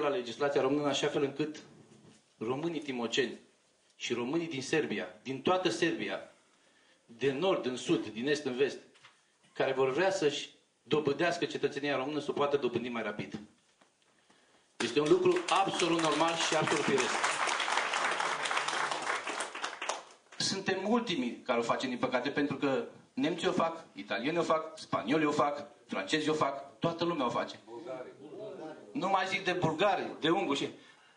la legislația română în așa fel încât românii timoceni și românii din Serbia, din toată Serbia, de nord în sud, din est în vest, care vor vrea să-și dobândească cetățenia română, să o poată dobândi mai rapid. Este un lucru absolut normal și absolut firesc. Suntem ultimii care o facem, din păcate, pentru că nemții o fac, italienii o fac, spaniolii o fac, francezii o fac, toată lumea o face. Nu mai zic de bulgari, de unguri.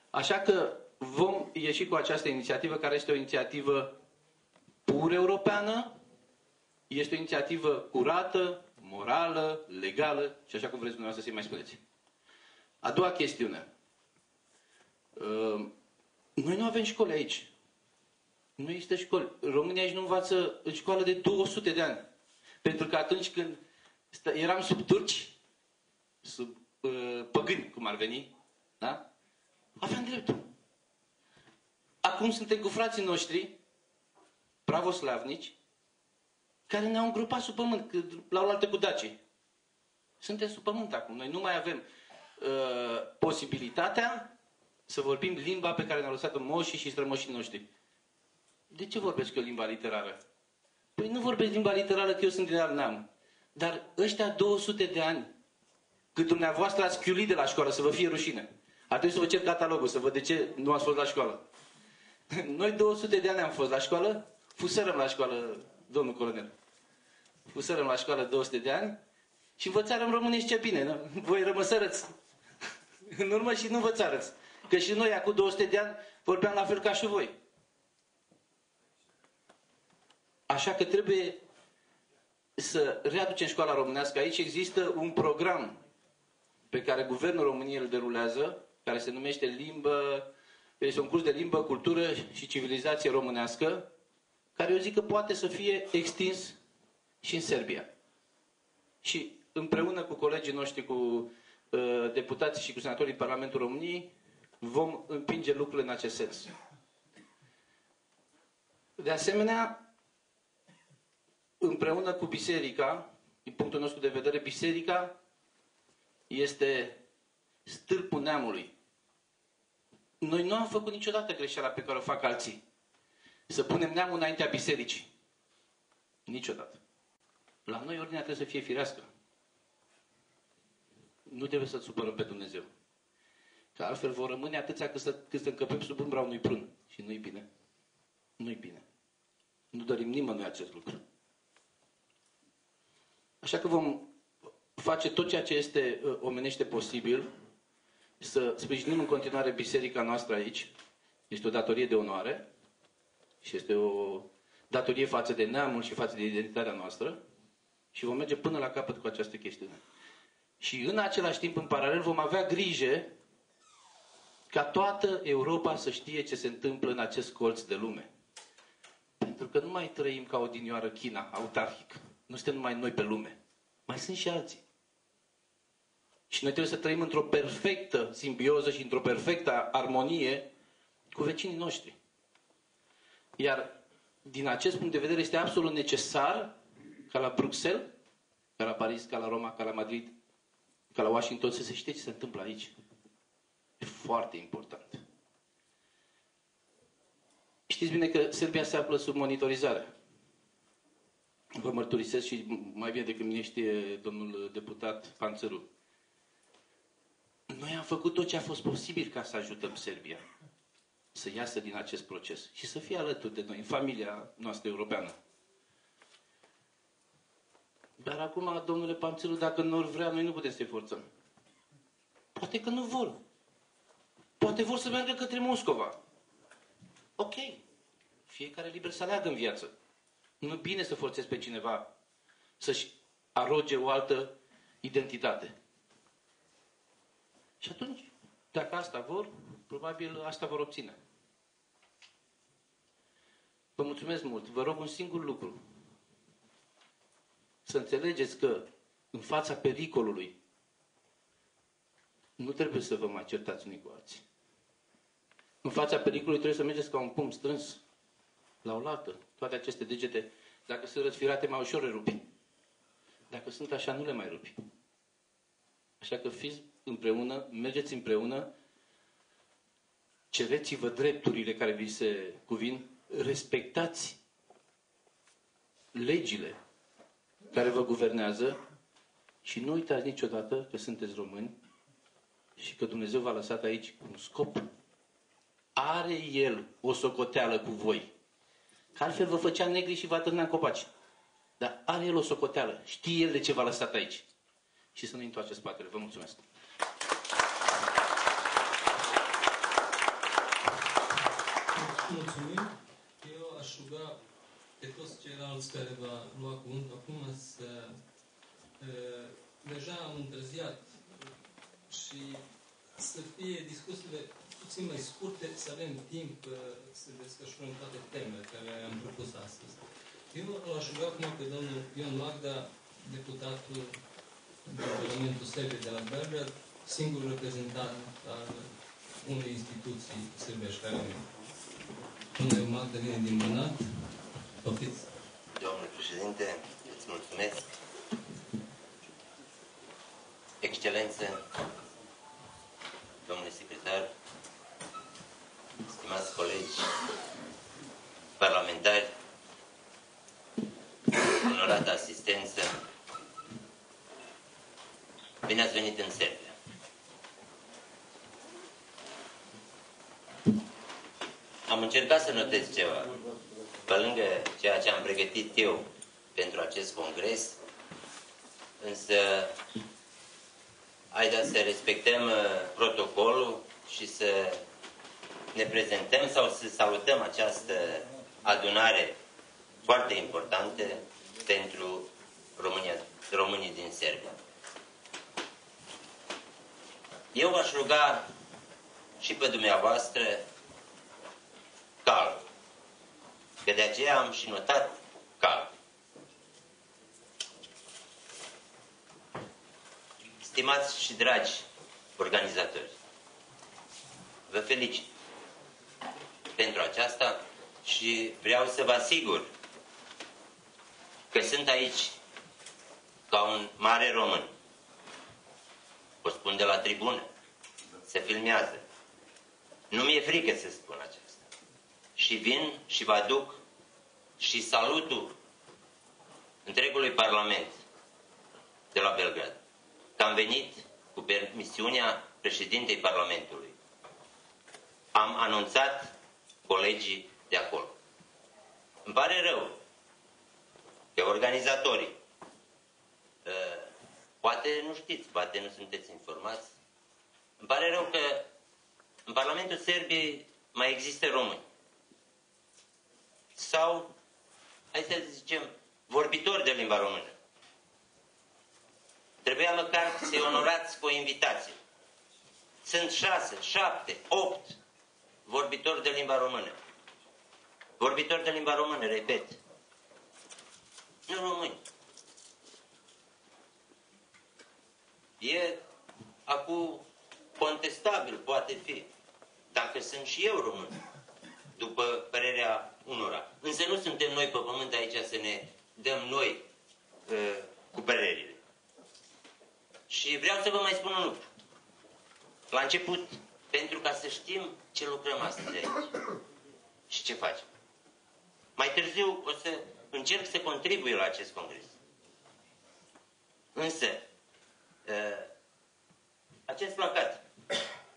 Așa că vom ieși cu această inițiativă, care este o inițiativă pur europeană, este o inițiativă curată, morală, legală și așa cum vreți dumneavoastră să-i mai spuneți. A doua chestiune. Noi nu avem școli aici. Nu există școli. România aici nu învață în școală de 200 de ani. Pentru că atunci când eram sub turci, sub păgâni, cum ar veni, da? Aveam dreptul. Acum suntem cu frații noștri, pravoslavnici, care ne-au îngropat sub pământ, la oaltă cu dacii. Suntem sub pământ acum. Noi nu mai avem posibilitatea să vorbim limba pe care ne-au lăsat-o moșii și strămoșii noștri. De ce vorbesc eu limba literară? Păi nu vorbesc limba literară că eu sunt din alt neam. Dar ăștia 200 de ani, cât dumneavoastră ați chiulit de la școală, să vă fie rușine. Ar trebui să vă cer catalogul, să văd de ce nu ați fost la școală. Noi 200 de ani am fost la școală, fusărăm la școală, domnul colonel. Fusărăm la școală 200 de ani și învățarăm românește bine. Nu? Voi rămăsărăți în urmă și nu învățarăți. Că și noi, acum 200 de ani, vorbeam la fel ca și voi. Așa că trebuie să readucem școala românească aici. Există un program pe care Guvernul României îl derulează, care se numește este un curs de limbă, cultură și civilizație românească, care eu zic că poate să fie extins și în Serbia. Și împreună cu colegii noștri, cu deputații și cu senatorii Parlamentului României, vom împinge lucrurile în acest sens. De asemenea, împreună cu biserica, din punctul nostru de vedere, biserica este stâlpul neamului. Noi nu am făcut niciodată greșeala pe care o fac alții. Să punem neamul înaintea bisericii. Niciodată. La noi ordinea trebuie să fie firească. Nu trebuie să-L supărăm pe Dumnezeu. Că altfel vor rămâne atâția cât să încăpem sub umbra unui prun. Și nu-i bine. Nu-i bine. Nu dorim nimănui acest lucru. Așa că vom face tot ceea ce este omenește posibil să sprijinim în continuare biserica noastră aici. Este o datorie de onoare și este o datorie față de neamul și față de identitatea noastră și vom merge până la capăt cu această chestiune. Și în același timp, în paralel, vom avea grijă ca toată Europa să știe ce se întâmplă în acest colț de lume. Pentru că nu mai trăim ca odinioară China, autarhic. Nu suntem numai noi pe lume. Mai sunt și alții. Și noi trebuie să trăim într-o perfectă simbioză și într-o perfectă armonie cu vecinii noștri. Iar din acest punct de vedere este absolut necesar ca la Bruxelles, ca la Paris, ca la Roma, ca la Madrid, ca la Washington, să se știe ce se întâmplă aici. E foarte important. Știți bine că Serbia se află sub monitorizare. Vă mărturisesc și mai bine decât mine știe domnul deputat Panțăru. Noi am făcut tot ce a fost posibil ca să ajutăm Serbia să iasă din acest proces și să fie alături de noi, în familia noastră europeană. Dar acum, domnule Panțăru, dacă nu vrea, noi nu putem să-i forțăm. Poate că nu vor. Poate vor să meargă către Moscova. Ok. Fiecare liber să aleagă în viață. Nu e bine să forțezi pe cineva să-și aroge o altă identitate. Și atunci, dacă asta vor, probabil asta vor obține. Vă mulțumesc mult. Vă rog un singur lucru. Să înțelegeți că în fața pericolului nu trebuie să vă mai certați unii cu alții. În fața pericolului trebuie să mergeți ca un pumn strâns la oaltă. Toate aceste degete, dacă sunt răsfirate, mai ușor le rupi. Dacă sunt așa, nu le mai rupi. Așa că fiți împreună, mergeți împreună cereți-vă drepturile care vi se cuvin, respectați legile care vă guvernează și nu uitați niciodată că sunteți români și că Dumnezeu v-a lăsat aici cu un scop. Are El o socoteală cu voi. Că altfel vă făcea negri și vă atârna în copaci. Dar are El o socoteală. Știe El de ce v-a lăsat aici. Și să nu-i întoarce spatele. Vă mulțumesc. Mulțumim. Eu aș ruga pe toți ceilalți care va lua cuvântul acum să... deja am întârziat și să fie discuțiile puțin mai scurte, să avem timp să desfășurăm toate temele care am propus astăzi. Eu l-aș ruga acum pe domnul Ion Lagda, deputatul din Parlamentul Serbiei de la Belgrad, singur reprezentant al unei instituții sârbești care domnul Magda vine din Banat. Poftiți. Domnule președinte, îți mulțumesc. Excelență, domnule secretar, stimați colegi parlamentari, onorată asistență, bine ați venit în Serbia. Am încercat să notez ceva. Pe lângă ceea ce am pregătit eu pentru acest congres, însă haideți să respectăm protocolul și să ne prezentăm sau să salutăm această adunare foarte importantă pentru românii din Serbia. Eu v-aș ruga și pe dumneavoastră calm. Că de aceea am și notat calm. Stimați și dragi organizatori, vă felicit pentru aceasta și vreau să vă asigur că sunt aici ca un mare român. O spun de la tribună, se filmează. Nu mi-e frică să spun aceasta. Și vin și vă aduc și salutul întregului Parlament de la Belgrad. Că am venit cu permisiunea președintei Parlamentului. Am anunțat colegii de acolo. Îmi pare rău că organizatorii, poate nu știți, poate nu sunteți informați, îmi pare rău că în Parlamentul Serbiei mai există români. Sau, hai să zicem, vorbitori de limba română. Trebuia măcar să-i onorați cu o invitație. Sunt 6, 7, 8 vorbitori de limba română. Vorbitori de limba română, repet. Nu români. E acum contestabil, poate fi, dacă sunt și eu român, după părerea unora. Însă nu suntem noi pe pământ aici să ne dăm noi cu părerile. Și vreau să vă mai spun un lucru. La început, pentru ca să știm ce lucrăm astăzi aici și ce facem. Mai târziu o să încerc să contribui la acest congres. Însă, acest placat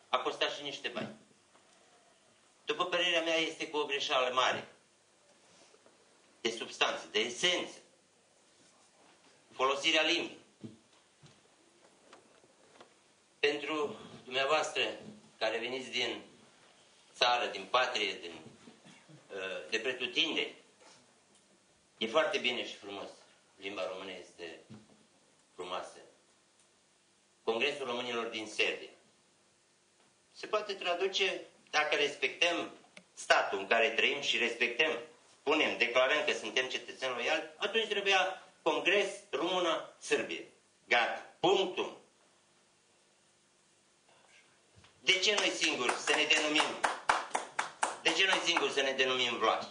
a costat și niște bani. După părerea mea, este cu o greșeală mare. De substanță, de esență. Folosirea limbii. Pentru dumneavoastră care veniți din țară, din patrie, de pretutindeni, e foarte bine și frumos. Limba română este frumoasă. Congresul Românilor din Serbia se poate traduce, dacă respectăm statul în care trăim și respectăm, declarăm că suntem cetățeni loiali, atunci trebuia Congres Română-Sârbie. Gata. Punctul. De ce noi singuri să ne denumim? De ce noi singuri să ne denumim vlași?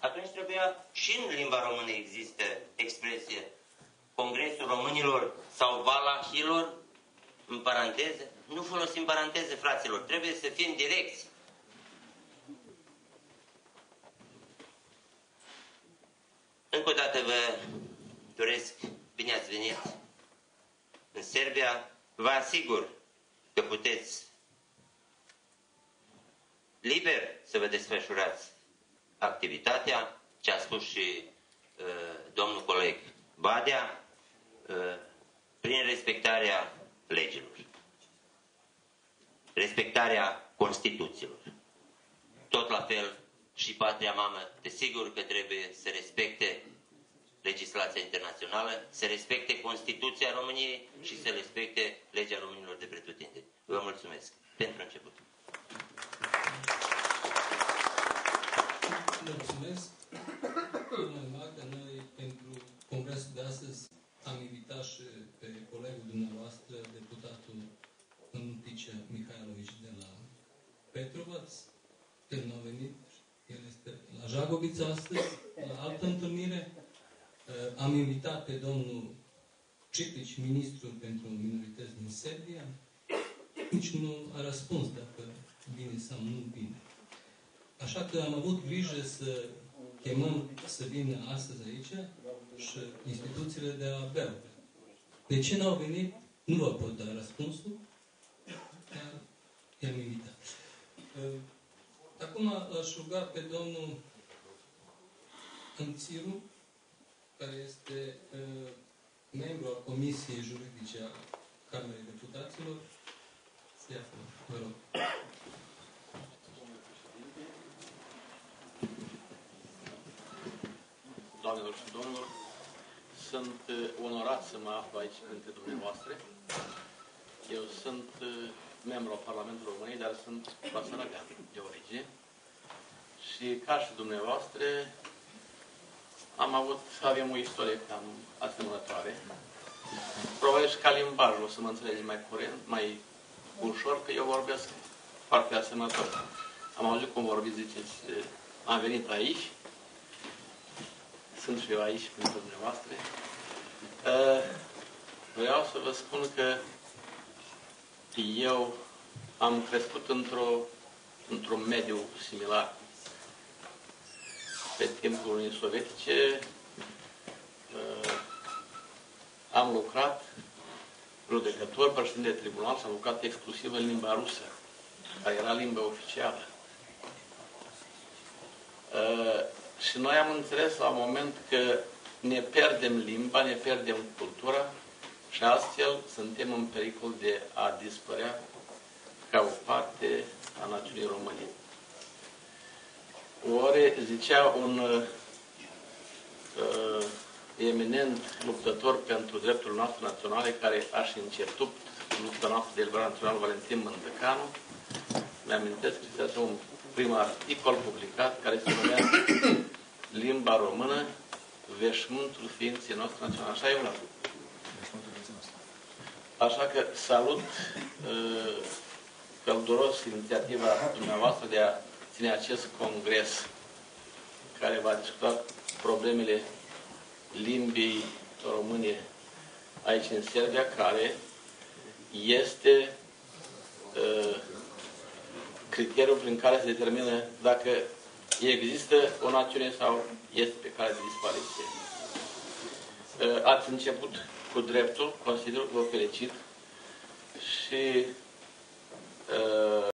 Atunci trebuia și în limba română există expresie Congresul Românilor sau Valahilor, în paranteză. Nu folosim paranteze, fraților. Trebuie să fim direcți. Încă o dată vă doresc bine ați venit în Serbia. Vă asigur că puteți liber să vă desfășurați activitatea, ce a spus și domnul coleg Badea, prin respectarea legilor, respectarea Constituțiilor. Tot la fel și patria mamă, desigur că trebuie să respecte legislația internațională, să respecte Constituția României și să respecte legea românilor de pretutindeni. Vă mulțumesc pentru început. Mulțumesc. Domnule Magda, noi pentru congresul de astăzi am invitat și pe colegul dumneavoastră, deputatul Ticea Mihailovici de la Petrovac. El nu a venit, el este la Jagovița astăzi, la altă întâlnire. Am invitat pe domnul Ciplici, ministrul pentru minorități din Serbia. Nici nu a răspuns dacă vine sau nu vine. Așa că am avut grijă să chemăm să vină astăzi aici și instituțiile de la Belgrad. De ce n-au venit? Nu vă pot da răspunsul, dar i-am invitat. Acum aș ruga pe domnul Anțiru, care este membru al Comisiei Juridice a Camerei Deputaților, să ia cuvântul. Vă rog. Doamnelor și domnilor, sunt onorat să mă aflu aici printre dumneavoastră. Eu sunt membru al Parlamentului României, dar sunt basarabean de origine. Și ca și dumneavoastră, avem o istorie cam asemănătoare. Probabil și ca limbajul o să mă înțelegeți mai curent, mai ușor, că eu vorbesc foarte asemănător. Am auzit cum vorbiți, ziceți, am venit aici. Sunt și eu aici pentru dumneavoastră. Vreau să vă spun că eu am crescut într-un mediu similar. Pe timpul Uniunii Sovietice am lucrat judecător, președinte de tribunal și am lucrat exclusiv în limba rusă, care era limba oficială. Și noi am înțeles la un moment că ne pierdem limba, ne pierdem cultura și astfel suntem în pericol de a dispărea ca o parte a națiunii române. Ori zicea un eminent luptător pentru drepturile noastre naționale, care a și început lupta noastră de eliberare națională, Valentin Mândăcanu, mi-amintesc că este un prim articol publicat care se numea Limba română, veșmântul ființei noastre naționale. Așa e una. Așa că salut călduros inițiativa dumneavoastră de a ține acest congres care va discuta problemele limbii române aici în Serbia, care este criteriul prin care se determină dacă există o națiune sau este pe cale de dispariție. Ați început cu dreptul, consider că vă felicit și